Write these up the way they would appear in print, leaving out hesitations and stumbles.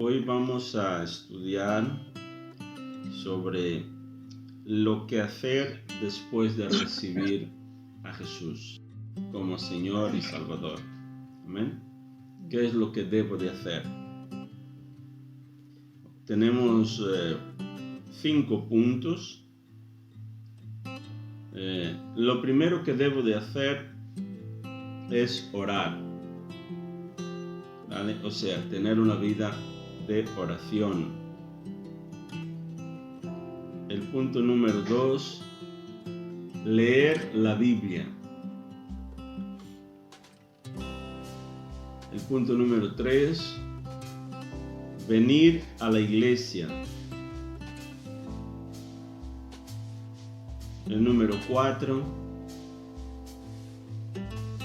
Hoy vamos a estudiar sobre lo que hacer después de recibir a Jesús como Señor y Salvador. Amén. ¿Qué es lo que debo de hacer? Tenemos 5 puntos. Lo primero que debo de hacer es orar, ¿vale? O sea, tener una vida de oración. El punto número 2, leer la Biblia. El punto número 3, venir a la iglesia. El número 4,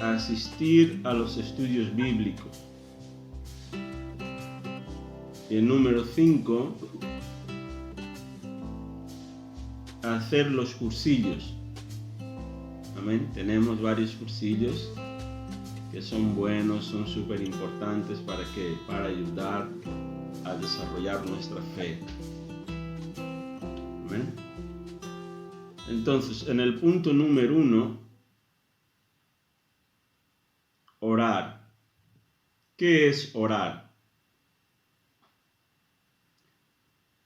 asistir a los estudios bíblicos. Y el número 5, hacer los cursillos. Amén. Tenemos varios cursillos que son buenos, son súper importantes para ayudar a desarrollar nuestra fe. Amén. Entonces, en el punto número 1, orar. ¿Qué es orar?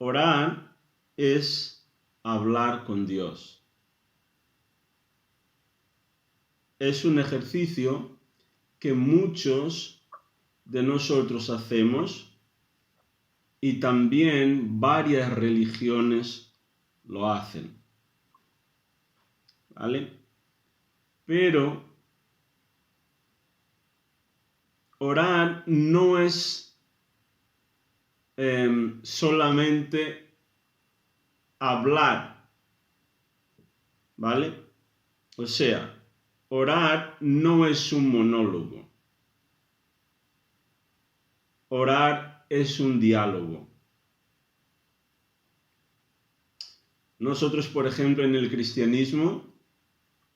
Orar es hablar con Dios. Es un ejercicio que muchos de nosotros hacemos y también varias religiones lo hacen, ¿vale? Pero orar no es solamente hablar, ¿vale? O sea, orar no es un monólogo. Orar es un diálogo. Nosotros, por ejemplo, en el cristianismo,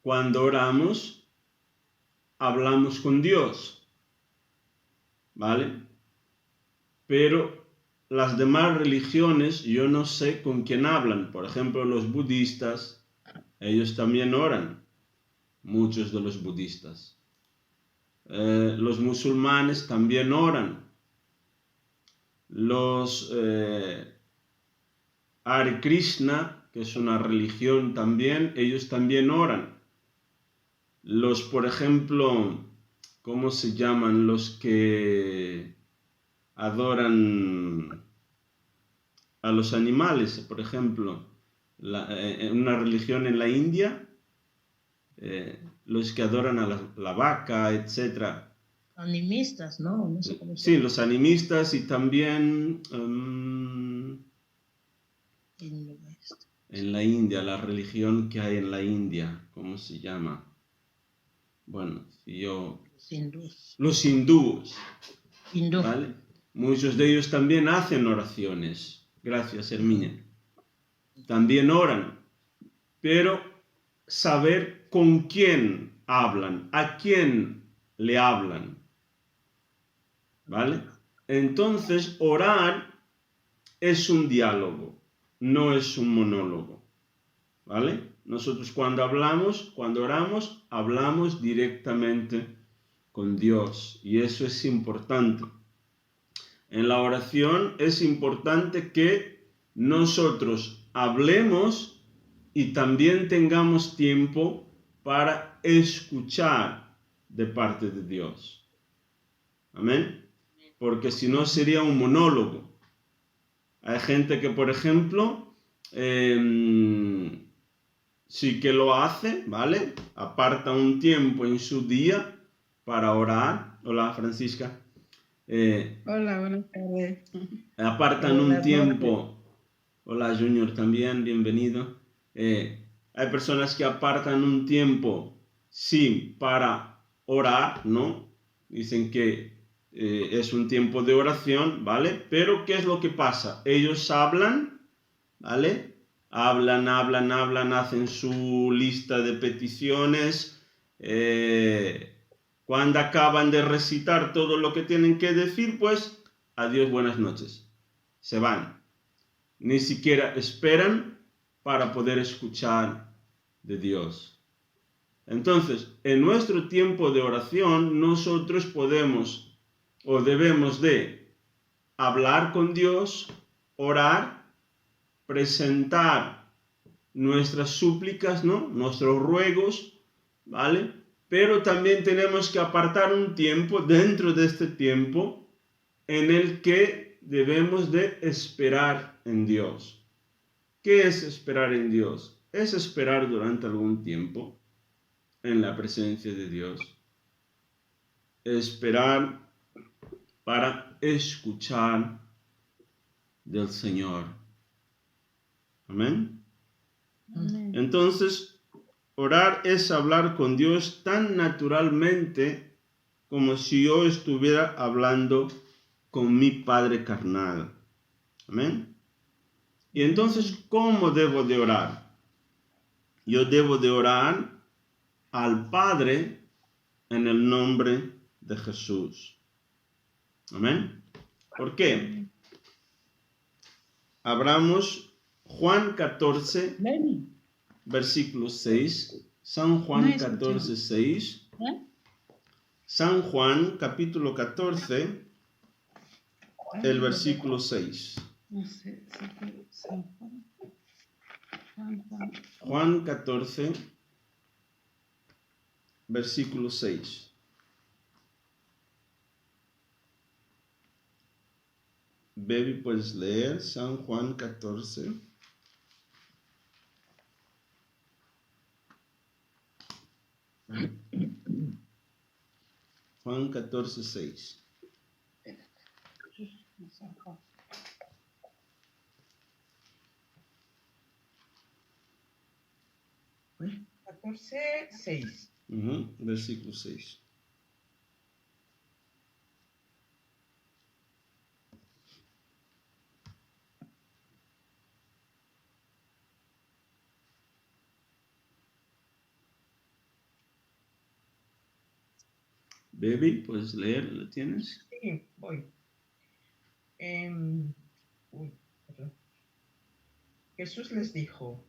cuando oramos, hablamos con Dios, ¿vale? Pero las demás religiones, yo no sé con quién hablan. Por ejemplo, los budistas, ellos también oran, muchos de los budistas. Los musulmanes también oran. Los Hare Krishna, que es una religión también, ellos también oran. Los, por ejemplo, ¿cómo se llaman? Los que adoran a los animales, por ejemplo, una religión en la India, los que adoran a la vaca, etc. Animistas, ¿no? No sé cómo se Sí, los animistas y también en la India, la religión que hay en la India, ¿cómo se llama? Bueno, los hindúes, ¿vale? Muchos de ellos también hacen oraciones. Gracias, Herminia. También oran, pero saber con quién hablan, a quién le hablan, ¿vale? Entonces, orar es un diálogo, no es un monólogo, ¿vale? Nosotros cuando oramos, hablamos directamente con Dios y eso es importante. En la oración es importante que nosotros hablemos y también tengamos tiempo para escuchar de parte de Dios. Amén. Porque si no sería un monólogo. Hay gente que, por ejemplo, sí que lo hace, ¿vale? Aparta un tiempo en su día para orar. Hola, Francisca. Hola, buenas tardes. Apartan un tiempo. Hola, Junior, también, bienvenido. Hay personas que apartan un tiempo, sí, para orar, ¿no? Dicen que es un tiempo de oración, ¿vale? Pero ¿qué es lo que pasa? Ellos hablan, ¿vale? Hablan, hacen su lista de peticiones. Cuando acaban de recitar todo lo que tienen que decir, pues, adiós, buenas noches. se van. Ni siquiera esperan para poder escuchar de Dios. Entonces, en nuestro tiempo de oración, nosotros podemos o debemos de hablar con Dios, orar, presentar nuestras súplicas, ¿no? Nuestros ruegos, ¿vale? Pero también tenemos que apartar un tiempo dentro de este tiempo en el que debemos de esperar en Dios. ¿Qué es esperar en Dios? Es esperar durante algún tiempo en la presencia de Dios. Esperar para escuchar del Señor. Amén. Entonces, orar es hablar con Dios tan naturalmente como si yo estuviera hablando con mi Padre carnal. Amén. Y entonces, ¿cómo debo de orar? Yo debo de orar al Padre en el nombre de Jesús. Amén. ¿Por qué? Abramos Juan 14, versículo 6. San Juan 14, 6. San Juan, capítulo 14, el versículo 6. Juan 14, versículo 6. Baby, puedes leer San Juan 14. Juan 14, 6. ¿Eh? 14, 6. Versículo 6. Baby, ¿puedes leer? ¿Lo tienes? Sí, voy. Jesús les dijo: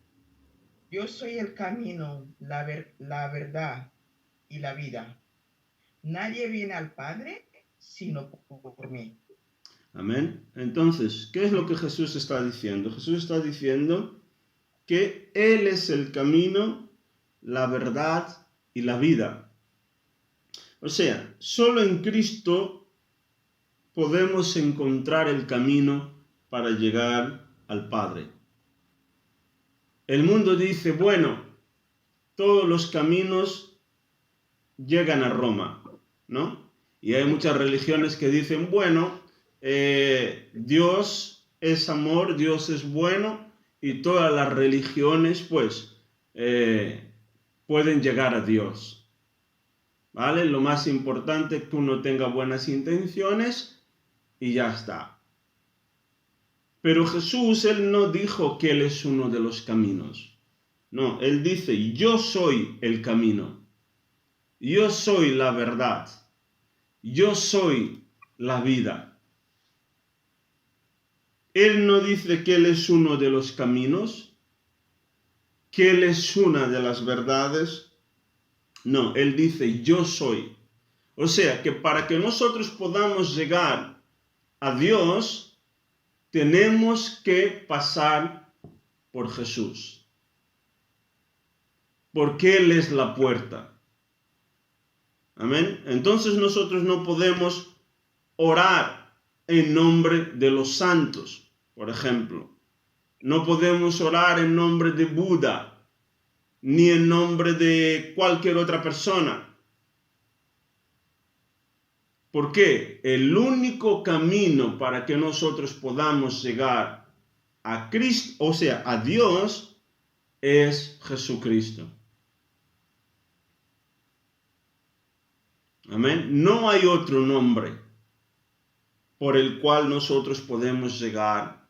yo soy el camino, la verdad y la vida. Nadie viene al Padre sino por mí. Amén. Entonces, ¿qué es lo que Jesús está diciendo? Jesús está diciendo que Él es el camino, la verdad y la vida. O sea, solo en Cristo podemos encontrar el camino para llegar al Padre. El mundo dice, bueno, todos los caminos llegan a Roma, ¿no? Y hay muchas religiones que dicen, bueno, Dios es amor, Dios es bueno, y todas las religiones, pues, pueden llegar a Dios. ¿Vale? Lo más importante es que uno tenga buenas intenciones y ya está. Pero Jesús, Él no dijo que Él es uno de los caminos. No, Él dice, yo soy el camino. Yo soy la verdad. Yo soy la vida. Él no dice que Él es uno de los caminos, que Él es una de las verdades. No, Él dice, yo soy. O sea, que para que nosotros podamos llegar a Dios, tenemos que pasar por Jesús. Porque Él es la puerta. Amén. Entonces nosotros no podemos orar en nombre de los santos, por ejemplo. No podemos orar en nombre de Buda, ni en nombre de cualquier otra persona. ¿Por qué? El único camino para que nosotros podamos llegar a Cristo, o sea, a Dios, es Jesucristo. Amén. No hay otro nombre por el cual nosotros podemos llegar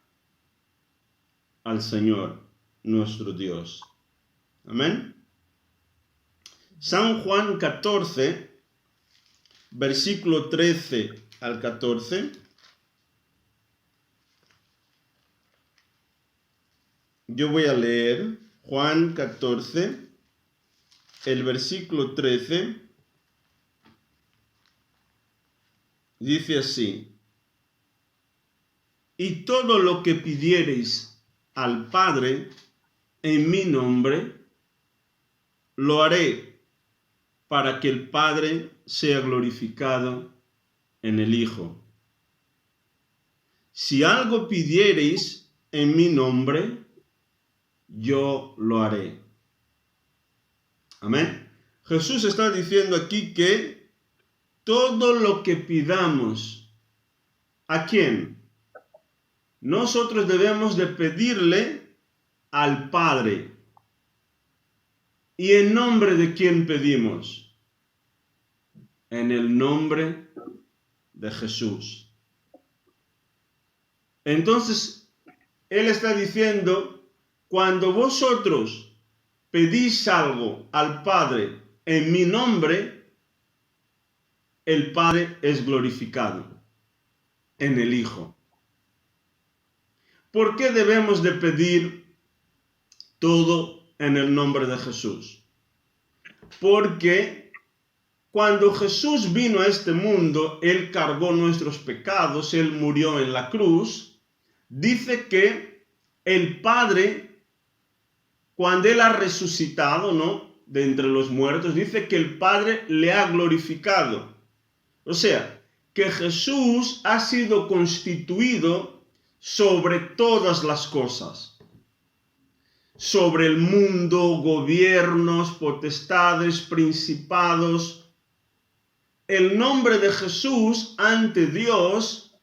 al Señor, nuestro Dios. Amén. San Juan 14, versículo 13 al 14. yo voy a leer Juan 14, el versículo 13. Dice así: y todo lo que pidiereis al Padre en mi nombre, lo haré, para que el Padre sea glorificado en el Hijo. Si algo pidiereis en mi nombre, yo lo haré. Amén. Jesús está diciendo aquí que todo lo que pidamos, ¿a quién? Nosotros debemos de pedirle al Padre. ¿Y en nombre de quién pedimos? En el nombre de Jesús. Entonces, Él está diciendo, cuando vosotros pedís algo al Padre en mi nombre, el Padre es glorificado en el Hijo. ¿Por qué debemos de pedir todo en el nombre de Jesús? Porque cuando Jesús vino a este mundo, Él cargó nuestros pecados, Él murió en la cruz. Dice que el Padre, cuando Él ha resucitado, ¿no?, de entre los muertos, dice que el Padre le ha glorificado. O sea, que Jesús ha sido constituido sobre todas las cosas, sobre el mundo, gobiernos, potestades, principados. El nombre de Jesús ante Dios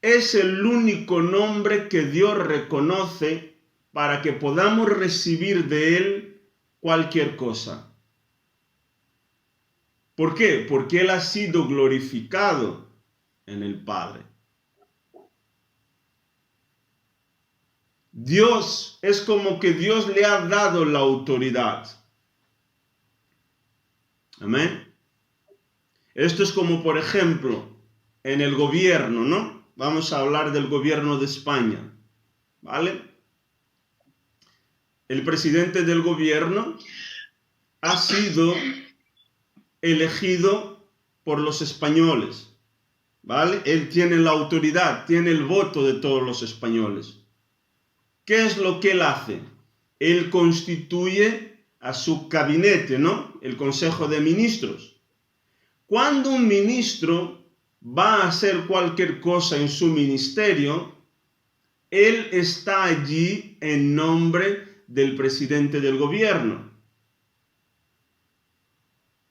es el único nombre que Dios reconoce para que podamos recibir de Él cualquier cosa. ¿Por qué? Porque Él ha sido glorificado en el Padre. Dios, es como que Dios le ha dado la autoridad. Amén. Esto es como, por ejemplo, en el gobierno, ¿no? Vamos a hablar del gobierno de España, ¿vale? El presidente del gobierno ha sido elegido por los españoles, ¿vale? Él tiene la autoridad, tiene el voto de todos los españoles. ¿Qué es lo que él hace? Él constituye a su gabinete, ¿no? El Consejo de Ministros. Cuando un ministro va a hacer cualquier cosa en su ministerio, él está allí en nombre del presidente del gobierno.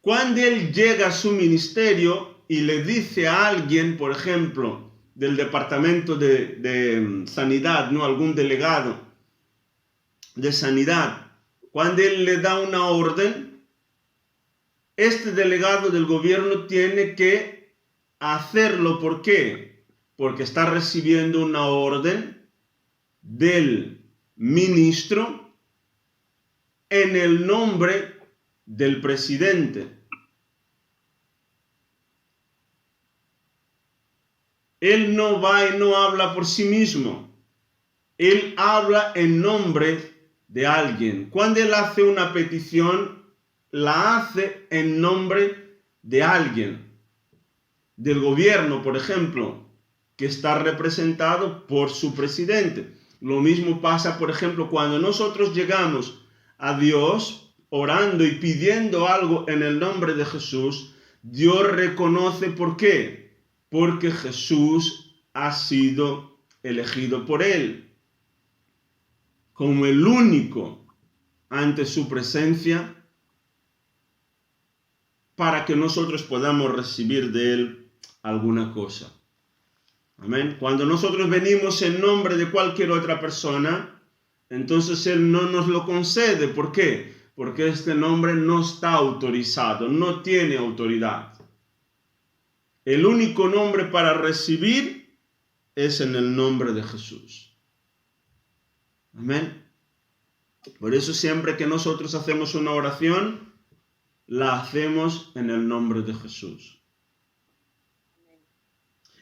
Cuando él llega a su ministerio y le dice a alguien, por ejemplo, del departamento de sanidad, ¿no?, algún delegado de sanidad, cuando él le da una orden, este delegado del gobierno tiene que hacerlo. ¿Por qué? Porque está recibiendo una orden del ministro en el nombre del presidente. Él no va y no habla por sí mismo. Él habla en nombre de alguien. Cuando él hace una petición, la hace en nombre de alguien. Del gobierno, por ejemplo, que está representado por su presidente. Lo mismo pasa, por ejemplo, cuando nosotros llegamos a Dios orando y pidiendo algo en el nombre de Jesús, Dios reconoce ¿por qué? Porque Jesús ha sido elegido por Él como el único ante su presencia para que nosotros podamos recibir de Él alguna cosa. Amén. Cuando nosotros venimos en nombre de cualquier otra persona, entonces Él no nos lo concede. ¿Por qué? Porque este nombre no está autorizado, no tiene autoridad. El único nombre para recibir es en el nombre de Jesús. Amén. Por eso siempre que nosotros hacemos una oración, la hacemos en el nombre de Jesús.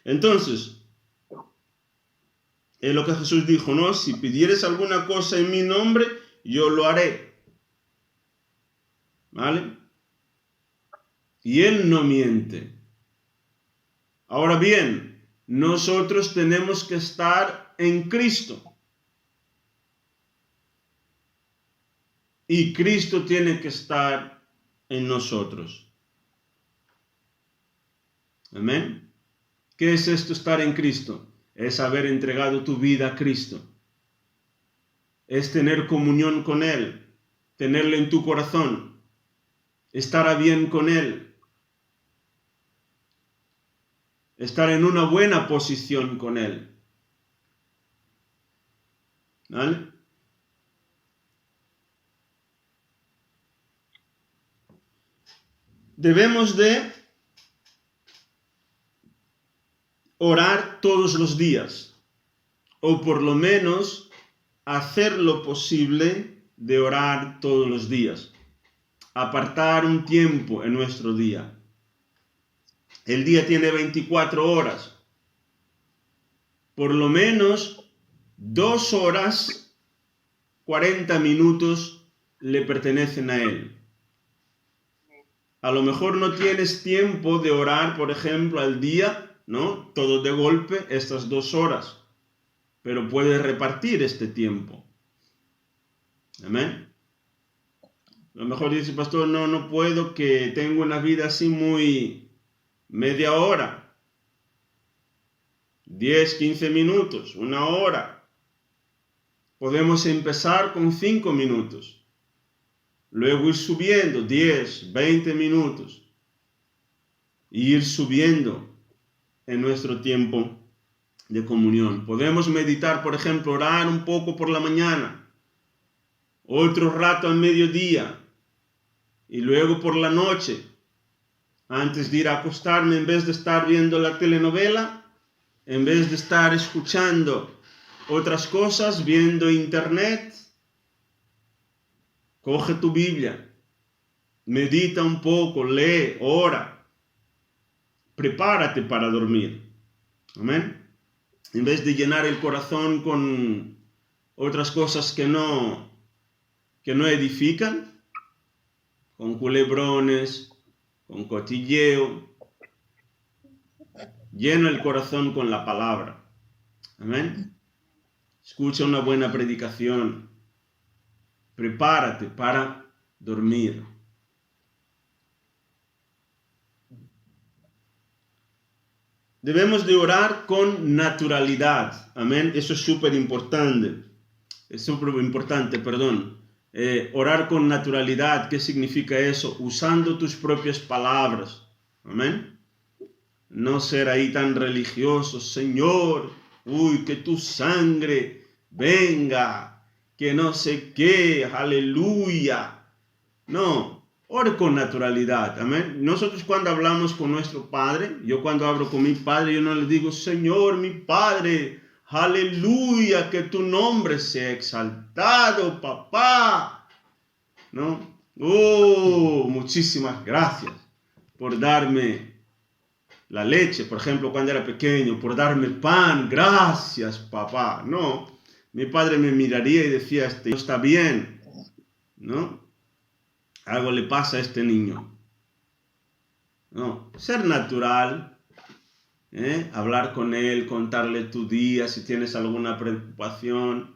Entonces, Es lo que Jesús dijo, ¿no? Si pidieres alguna cosa en mi nombre, yo lo haré. ¿Vale? Y Él no miente. Ahora bien, nosotros tenemos que estar en Cristo. Y Cristo tiene que estar en nosotros. Amén. ¿Qué es esto, estar en Cristo? Es haber entregado tu vida a Cristo. Es tener comunión con Él, tenerlo en tu corazón, estar a bien con Él, estar en una buena posición con Él. ¿Vale? Debemos de orar todos los días, o por lo menos hacer lo posible de orar todos los días. Apartar un tiempo en nuestro día. El día tiene 24 horas. Por lo menos 2 horas, 40 minutos le pertenecen a Él. A lo mejor no tienes tiempo de orar, por ejemplo, al día, ¿no? Todo de golpe, estas 2 horas. Pero puedes repartir este tiempo. Amén. A lo mejor dice, pastor, no puedo, que tengo una vida así muy media hora, 10, 15 minutos, 1 hora. Podemos empezar con 5 minutos, luego ir subiendo 10, 20 minutos, y ir subiendo en nuestro tiempo de comunión. Podemos meditar, por ejemplo, orar un poco por la mañana, otro rato al mediodía, y luego por la noche, antes de ir a acostarme, en vez de estar viendo la telenovela, en vez de estar escuchando otras cosas, viendo internet, coge tu Biblia, medita un poco, lee, ora, prepárate para dormir. Amén. En vez de llenar el corazón con otras cosas que no edifican, con culebrones, con cotilleo, llena el corazón con la palabra. Amén. Escucha una buena predicación. Prepárate para dormir. Debemos de orar con naturalidad. Amén. Eso es súper importante. Orar con naturalidad. ¿Qué significa eso? Usando tus propias palabras. Amén. No ser ahí tan religioso. Señor, que tu sangre venga, que no sé qué, aleluya. No, ore con naturalidad, amén. Nosotros cuando hablamos con nuestro Padre, yo cuando hablo con mi Padre, yo no le digo, Señor, mi Padre, aleluya, que tu nombre sea exaltado, papá. No, muchísimas gracias por darme la leche, por ejemplo, cuando era pequeño, por darme pan, gracias, papá. No, mi padre me miraría y decía, no está bien, ¿no? Algo le pasa a este niño. No, ser natural, hablar con él, contarle tu día, si tienes alguna preocupación,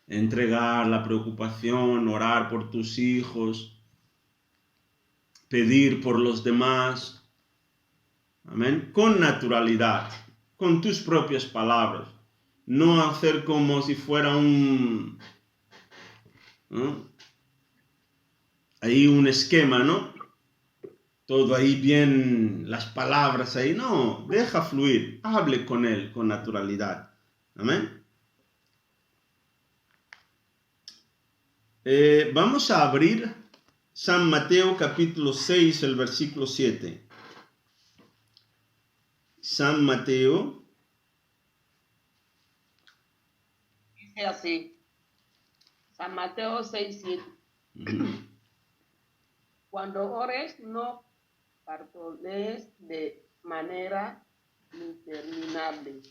entregar la preocupación, orar por tus hijos, pedir por los demás. Amén. Con naturalidad, con tus propias palabras. No hacer como si fuera ahí un esquema, ¿no? Todo ahí bien, las palabras ahí. No, deja fluir. Hable con él con naturalidad. Amén. Vamos a abrir San Mateo capítulo 6, el versículo 7. San Mateo. Dice así. San Mateo 6, 7. Cuando ores, no partonees de manera interminable,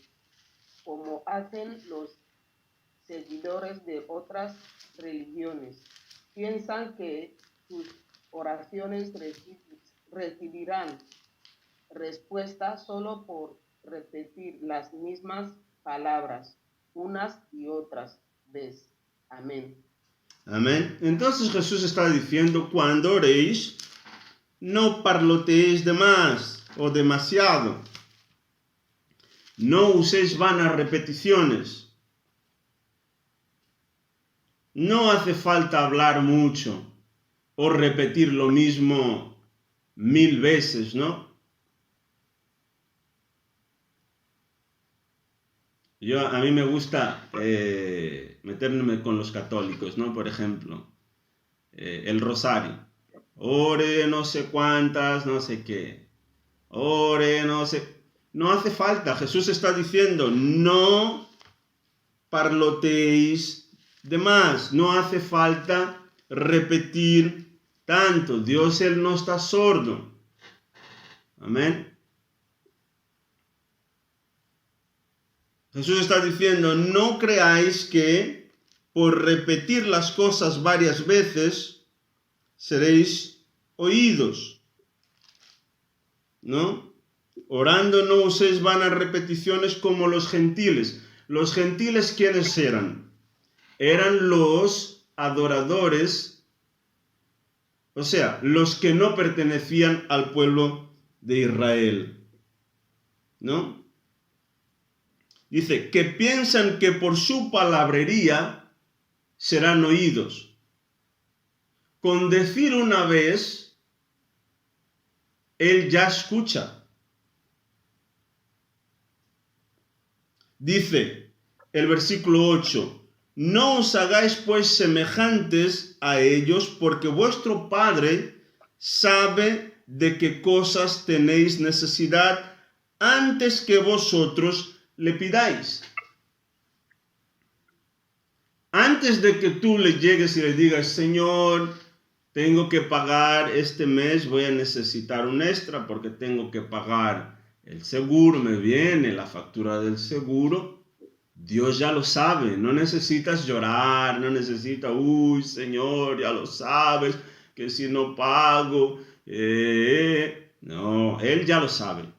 como hacen los seguidores de otras religiones. Piensan que sus oraciones recibirán respuesta solo por repetir las mismas palabras unas y otras veces. Amén. Amén. Entonces Jesús está diciendo, cuando oréis, no parloteéis de más o demasiado. No uséis vanas repeticiones. No hace falta hablar mucho o repetir lo mismo 1000 veces, ¿no? A mí me gusta meterme con los católicos, ¿no? Por ejemplo, el rosario. Ore no sé cuántas, no sé qué. Ore no sé... No hace falta. Jesús está diciendo, no parloteéis de más. No hace falta repetir tanto. Dios, Él no está sordo. Amén. Jesús está diciendo, no creáis que por repetir las cosas varias veces seréis oídos, ¿no? Orando no uséis vanas repeticiones como los gentiles. ¿Los gentiles quiénes eran? Eran los adoradores, o sea, los que no pertenecían al pueblo de Israel, ¿no? Dice, que piensan que por su palabrería serán oídos. Con decir una vez, Él ya escucha. Dice el versículo 8, no os hagáis pues semejantes a ellos, porque vuestro Padre sabe de qué cosas tenéis necesidad antes que vosotros le pidáis. Antes de que tú le llegues y le digas, Señor, tengo que pagar este mes, voy a necesitar un extra porque tengo que pagar el seguro, me viene la factura del seguro. Dios ya lo sabe, no necesitas llorar, no necesitas, uy, Señor, ya lo sabes, que si no pago, no, Él ya lo sabe.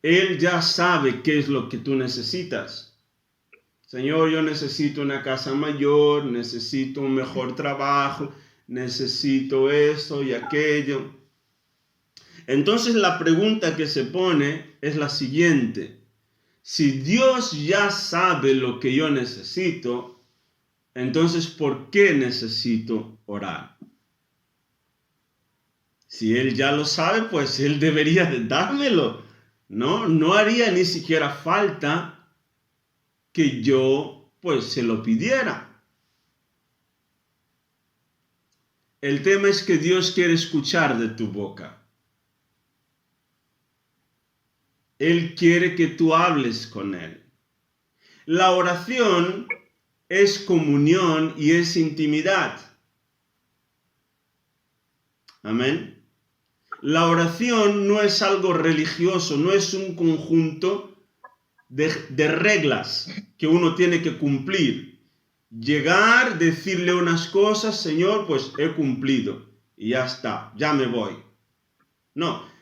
Él ya sabe qué es lo que tú necesitas. Señor, yo necesito una casa mayor, necesito un mejor trabajo, necesito esto y aquello. Entonces la pregunta que se pone es la siguiente. Si Dios ya sabe lo que yo necesito, entonces ¿por qué necesito orar? Si Él ya lo sabe, pues Él debería de dármelo, ¿no? No haría ni siquiera falta que yo, pues, se lo pidiera. El tema es que Dios quiere escuchar de tu boca. Él quiere que tú hables con Él. La oración es comunión y es intimidad. Amén. La oración no es algo religioso, no es un conjunto de reglas que uno tiene que cumplir. Llegar, decirle unas cosas, Señor, pues he cumplido y ya está, ya me voy. No.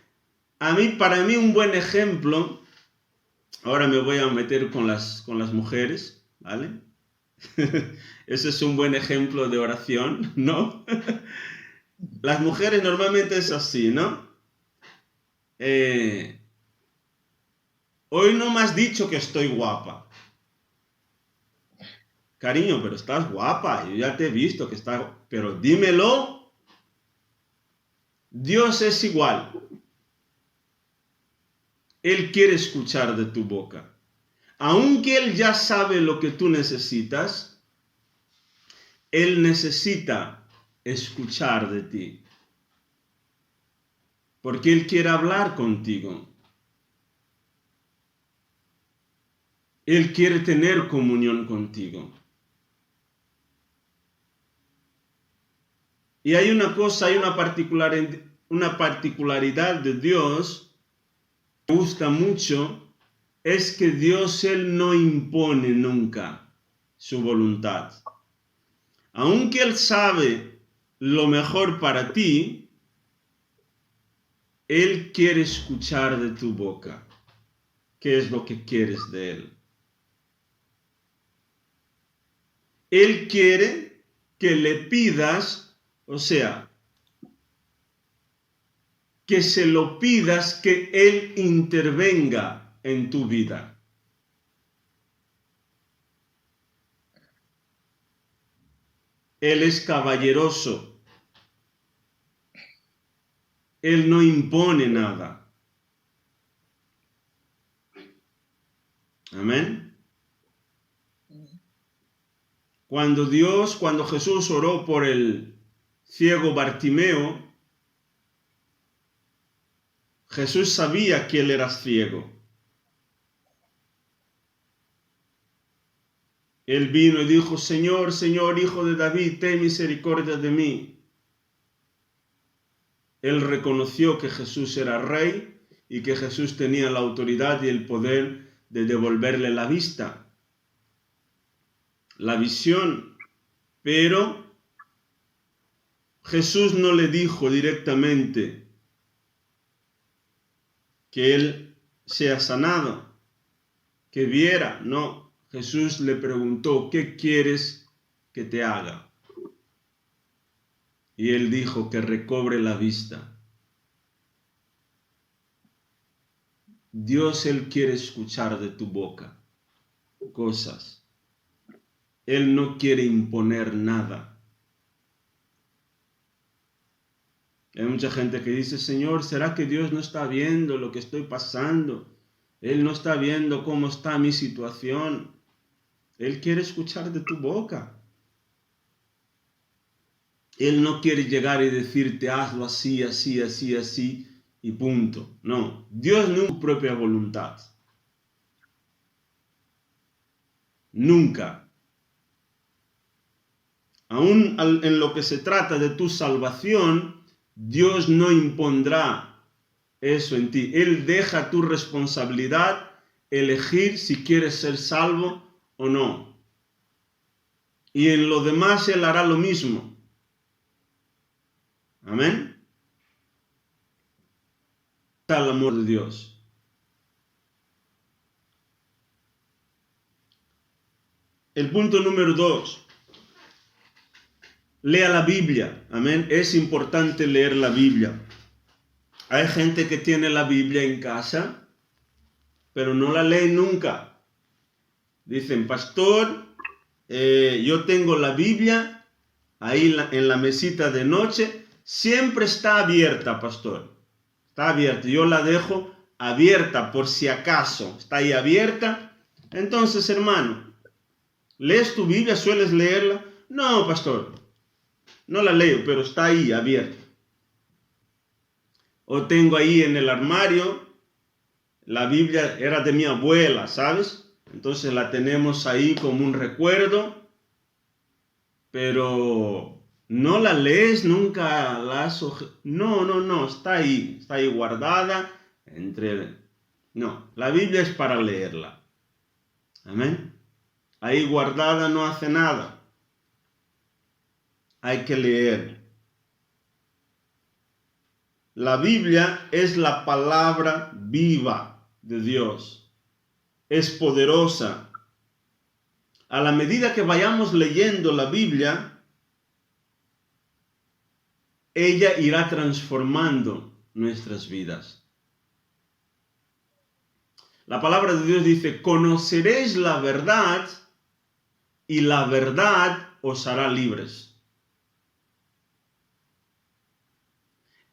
Para mí un buen ejemplo, ahora me voy a meter con las mujeres, ¿vale? Ese es un buen ejemplo de oración, ¿no? Las mujeres normalmente es así, ¿no? Hoy no me has dicho que estoy guapa. Cariño, pero estás guapa, yo ya te he visto que estás, pero dímelo. Dios es igual. Él quiere escuchar de tu boca. Aunque Él ya sabe lo que tú necesitas, Él necesita escuchar de ti. Porque Él quiere hablar contigo. Él quiere tener comunión contigo. Y hay una cosa, hay una particularidad de Dios. gusta mucho es que Dios, Él no impone nunca su voluntad. Aunque Él sabe lo mejor para ti, Él quiere escuchar de tu boca qué es lo que quieres de Él. Él quiere que le pidas, o sea, que se lo pidas, que Él intervenga en tu vida. Él es caballeroso. Él no impone nada. Amén. Cuando Jesús oró por el ciego Bartimeo, Jesús sabía que él era ciego. Él vino y dijo: Señor, Señor, Hijo de David, ten misericordia de mí. Él reconoció que Jesús era rey y que Jesús tenía la autoridad y el poder de devolverle la vista, la visión. Pero Jesús no le dijo directamente que él sea sanado, que viera. No, Jesús le preguntó: ¿qué quieres que te haga? Y él dijo: que recobre la vista. Dios, Él quiere escuchar de tu boca cosas. Él no quiere imponer nada. Hay mucha gente que dice: Señor, ¿será que Dios no está viendo lo que estoy pasando? Él no está viendo cómo está mi situación. Él quiere escuchar de tu boca. Él no quiere llegar y decirte: hazlo así, así, así, así, y punto. No, Dios no es su propia voluntad. Nunca. Aún en lo que se trata de tu salvación, Dios no impondrá eso en ti. Él deja tu responsabilidad elegir si quieres ser salvo o no. Y en lo demás Él hará lo mismo. Amén. Está el amor de Dios. El punto número 2. Lea la Biblia. Amén. Es importante leer la Biblia. Hay gente que tiene la Biblia en casa, pero no la lee nunca. Dicen: pastor, yo tengo la Biblia ahí en la mesita de noche. Siempre está abierta, pastor. Está abierta. Yo la dejo abierta por si acaso. Está ahí abierta. Entonces, hermano, ¿lees tu Biblia? ¿Sueles leerla? No, pastor. No la leo, pero está ahí abierta. O tengo ahí en el armario, la Biblia era de mi abuela, ¿sabes? Entonces la tenemos ahí como un recuerdo, pero no la lees, nunca la has... No, está ahí guardada No, la Biblia es para leerla. Amén. Ahí guardada no hace nada. Hay que leer. La Biblia es la palabra viva de Dios. Es poderosa. A la medida que vayamos leyendo la Biblia, ella irá transformando nuestras vidas. La palabra de Dios dice: conoceréis la verdad y la verdad os hará libres.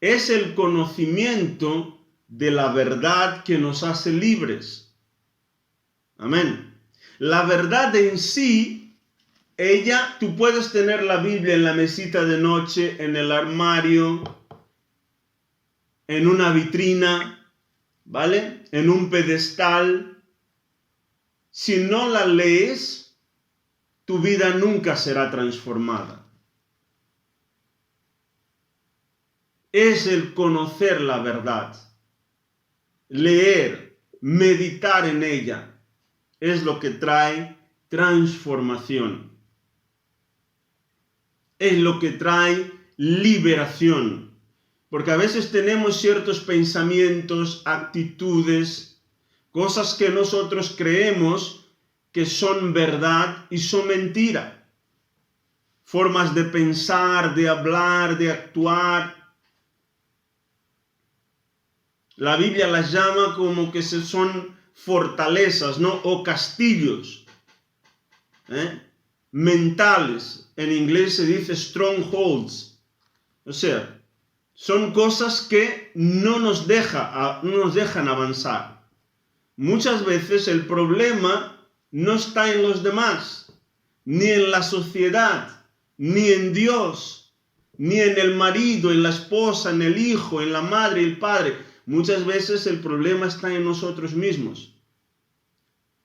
Es el conocimiento de la verdad que nos hace libres. Amén. La verdad en sí, tú puedes tener la Biblia en la mesita de noche, en el armario, en una vitrina, ¿vale? En un pedestal. Si no la lees, tu vida nunca será transformada. Es el conocer la verdad. leer, meditar en ella, es lo que trae transformación. Es lo que trae liberación. Porque a veces tenemos ciertos pensamientos, actitudes, cosas que nosotros creemos que son verdad y son mentira. Formas de pensar, de hablar, de actuar. La Biblia las llama como que son fortalezas, ¿no? O castillos mentales. En inglés se dice strongholds. O sea, son cosas que no nos dejan avanzar. Muchas veces el problema no está en los demás, ni en la sociedad, ni en Dios, ni en el marido, en la esposa, en el hijo, en la madre y el padre. Muchas veces el problema está en nosotros mismos.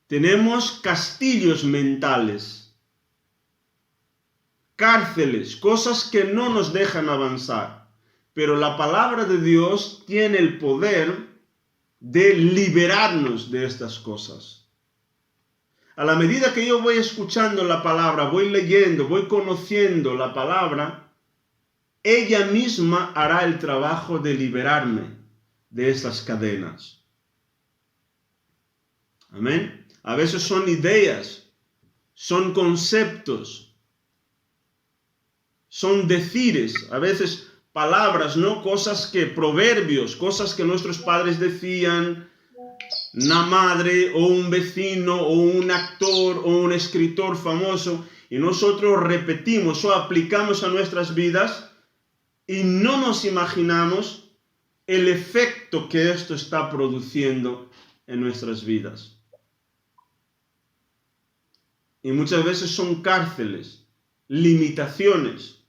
Tenemos castillos mentales, cárceles, cosas que no nos dejan avanzar. Pero la palabra de Dios tiene el poder de liberarnos de estas cosas. A la medida que yo voy escuchando la palabra, voy leyendo, voy conociendo la palabra, ella misma hará el trabajo de liberarme de estas cadenas. Amén. A veces son ideas, son conceptos, son decires, a veces palabras, ¿no? Cosas que, proverbios, cosas que nuestros padres decían, una madre o un vecino o un actor o un escritor famoso, y nosotros repetimos o aplicamos a nuestras vidas y no nos imaginamos el efecto que esto está produciendo en nuestras vidas. Y muchas veces son cárceles, limitaciones.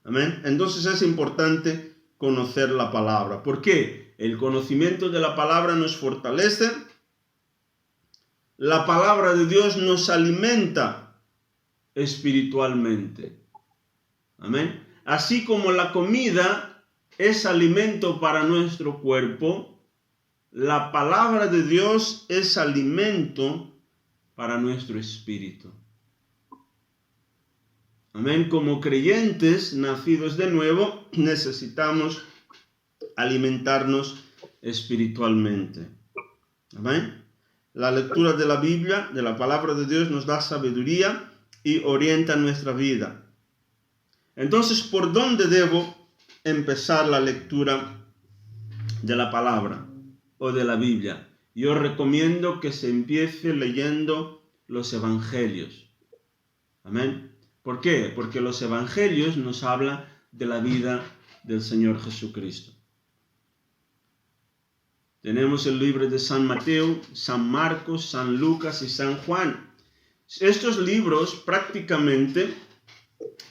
Amén. Entonces es importante conocer la palabra. ¿Por qué? El conocimiento de la palabra nos fortalece. La palabra de Dios nos alimenta espiritualmente. Amén. Así como la comida es alimento para nuestro cuerpo, la palabra de Dios es alimento para nuestro espíritu. Amén. Como creyentes nacidos de nuevo, necesitamos alimentarnos espiritualmente. Amén. La lectura de la Biblia, de la palabra de Dios, nos da sabiduría y orienta nuestra vida. Entonces, ¿por dónde debo empezar la lectura de la palabra o de la Biblia? Yo recomiendo que se empiece leyendo los evangelios. Amén. ¿Por qué? Porque los evangelios nos hablan de la vida del Señor Jesucristo. Tenemos el libro de San Mateo, San Marcos, San Lucas y San Juan. Estos libros prácticamente,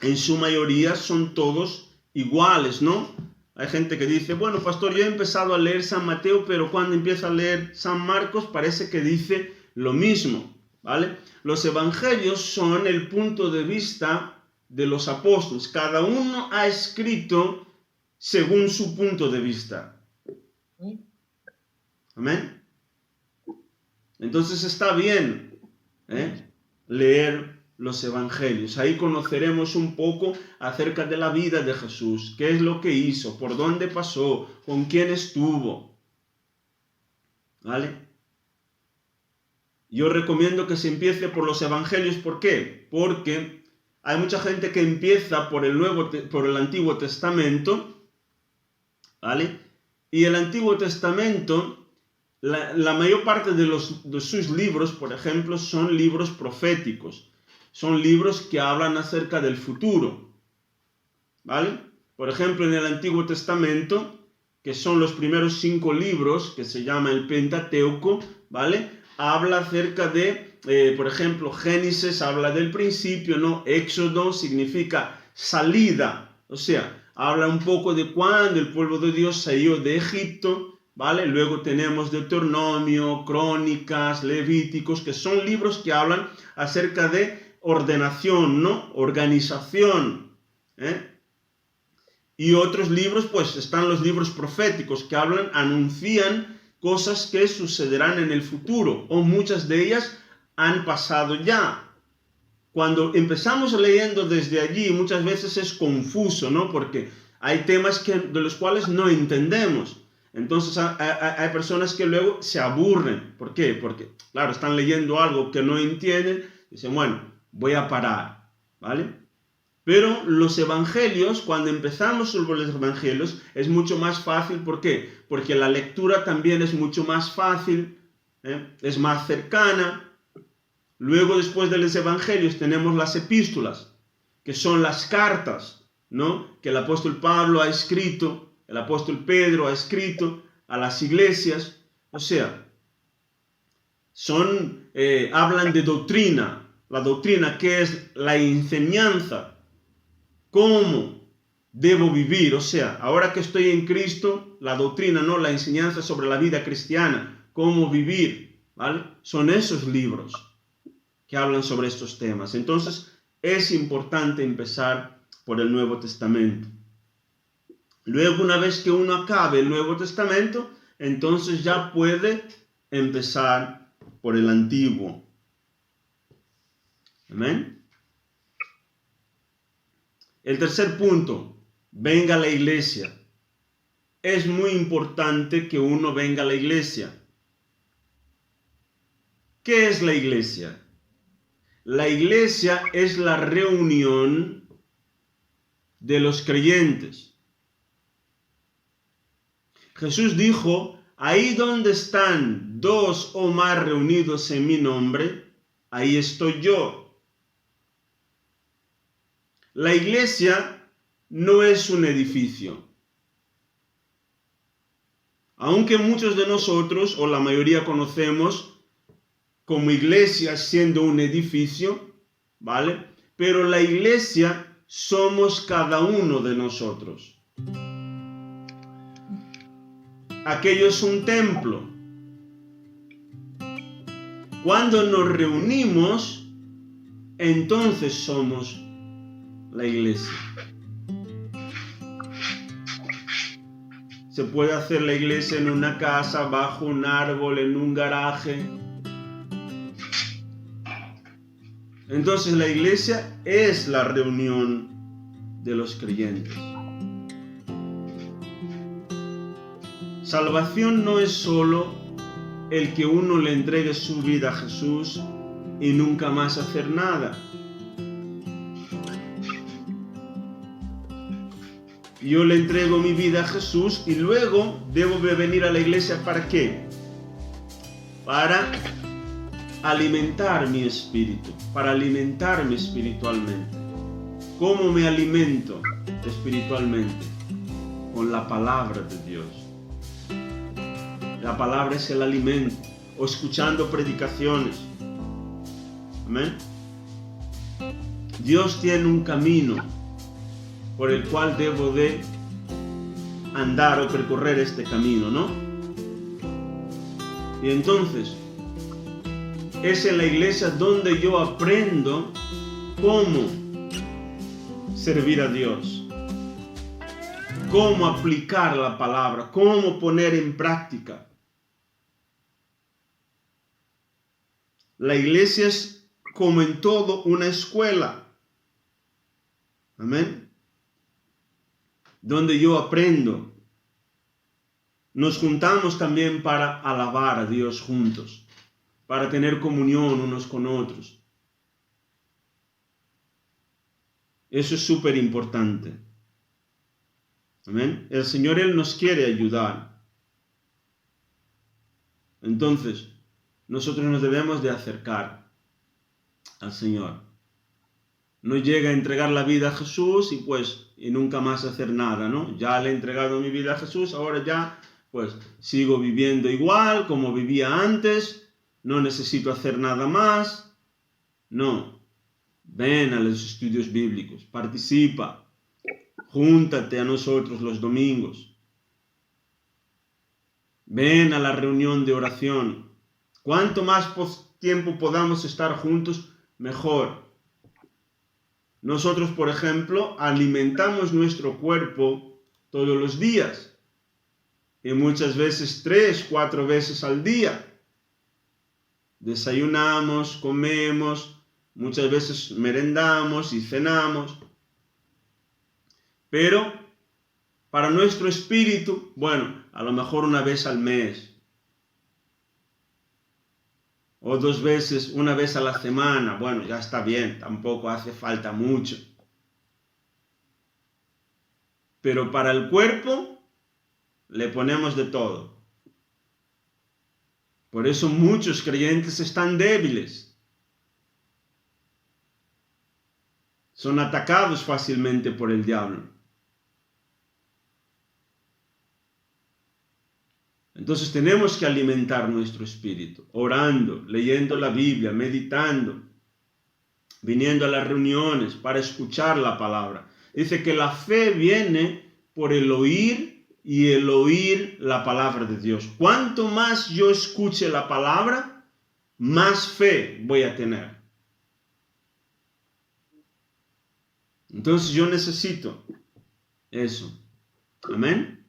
en su mayoría, son todos iguales, ¿no? Hay gente que dice, bueno, pastor, yo he empezado a leer San Mateo, pero cuando empiezo a leer San Marcos parece que dice lo mismo, ¿vale? Los evangelios son el punto de vista de los apóstoles. Cada uno ha escrito según su punto de vista. Amén. Entonces está bien leer los evangelios. Ahí conoceremos un poco acerca de la vida de Jesús. ¿Qué es lo que hizo? ¿Por dónde pasó? ¿Con quién estuvo? ¿Vale? Yo recomiendo que se empiece por los evangelios. ¿Por qué? Porque hay mucha gente que empieza por el Antiguo Testamento, ¿vale? Y el Antiguo Testamento, la mayor parte de sus libros, por ejemplo, son libros proféticos. Son libros que hablan acerca del futuro, ¿vale? Por ejemplo, en el Antiguo Testamento, que son los primeros 5 libros, que se llama el Pentateuco, ¿vale? Habla acerca de, por ejemplo, Génesis habla del principio, ¿no? Éxodo significa salida, o sea, habla un poco de cuando el pueblo de Dios salió de Egipto, ¿vale? Luego tenemos Deuteronomio, Crónicas, Levíticos, que son libros que hablan acerca de ordenación, ¿no? Organización, Y otros libros, pues están los libros proféticos que anuncian cosas que sucederán en el futuro, o muchas de ellas han pasado ya. Cuando empezamos leyendo desde allí, muchas veces es confuso, ¿no? Porque hay temas de los cuales no entendemos. Entonces hay personas que luego se aburren. ¿Por qué? Porque, claro, están leyendo algo que no entienden. Dicen, bueno, voy a parar, ¿vale? Pero los evangelios, cuando empezamos sobre los evangelios, es mucho más fácil. ¿Por qué? Porque la lectura también es mucho más fácil, es más cercana. Luego, después de los evangelios, tenemos las epístolas, que son las cartas, ¿no? Que el apóstol Pablo ha escrito, el apóstol Pedro ha escrito a las iglesias. O sea, hablan de doctrina. La doctrina, que es la enseñanza. ¿Cómo debo vivir? O sea, ahora que estoy en Cristo, la doctrina, ¿no? La enseñanza sobre la vida cristiana, cómo vivir, ¿vale? Son esos libros que hablan sobre estos temas. Entonces, es importante empezar por el Nuevo Testamento. Luego, una vez que uno acabe el Nuevo Testamento, entonces ya puede empezar por el Antiguo. Amén. El tercer punto, venga a la iglesia. Es muy importante que uno venga a la iglesia. ¿Qué es la iglesia? La iglesia es la reunión de los creyentes. Jesús dijo, ahí donde están 2 o más reunidos en mi nombre, ahí estoy yo. La iglesia no es un edificio. Aunque muchos de nosotros, o la mayoría, conocemos como iglesia siendo un edificio, ¿vale? Pero la iglesia somos cada uno de nosotros. Aquello es un templo. Cuando nos reunimos, entonces somos la iglesia. Se puede hacer la iglesia en una casa, bajo un árbol, en un garaje. Entonces la iglesia es la reunión de los creyentes. Salvación no es solo el que uno le entregue su vida a Jesús y nunca más hacer nada. Yo le entrego mi vida a Jesús y luego debo venir a la iglesia, ¿para qué? Para alimentar mi espíritu, para alimentarme espiritualmente. ¿Cómo me alimento espiritualmente? Con la palabra de Dios. La palabra es el alimento, o escuchando predicaciones. Amén. Dios tiene un camino por el cual debo de andar o percorrer este camino, ¿no? Y entonces, es en la iglesia donde yo aprendo cómo servir a Dios, cómo aplicar la palabra, cómo poner en práctica. La iglesia es, como en todo, una escuela. Amén. Donde yo aprendo. Nos juntamos también para alabar a Dios juntos, para tener comunión unos con otros. Eso es súper importante. Amén. El Señor, Él nos quiere ayudar. Entonces, nosotros nos debemos de acercar al Señor. No llega a entregar la vida a Jesús y nunca más hacer nada, ¿no? Ya le he entregado mi vida a Jesús, ahora ya pues sigo viviendo igual como vivía antes, no necesito hacer nada más. No, ven a los estudios bíblicos, participa, júntate a nosotros los domingos. Ven a la reunión de oración. Cuanto más tiempo podamos estar juntos, mejor. Nosotros, por ejemplo, alimentamos nuestro cuerpo todos los días. Y muchas veces 3, 4 veces al día. Desayunamos, comemos, muchas veces merendamos y cenamos. Pero para nuestro espíritu, bueno, a lo mejor una vez al mes. O 2 veces, una vez a la semana. Bueno, ya está bien, tampoco hace falta mucho. Pero para el cuerpo le ponemos de todo. Por eso muchos creyentes están débiles. Son atacados fácilmente por el diablo. Entonces tenemos que alimentar nuestro espíritu, orando, leyendo la Biblia, meditando, viniendo a las reuniones para escuchar la palabra. Dice que la fe viene por el oír y el oír la palabra de Dios. Cuanto más yo escuche la palabra, más fe voy a tener. Entonces yo necesito eso. Amén.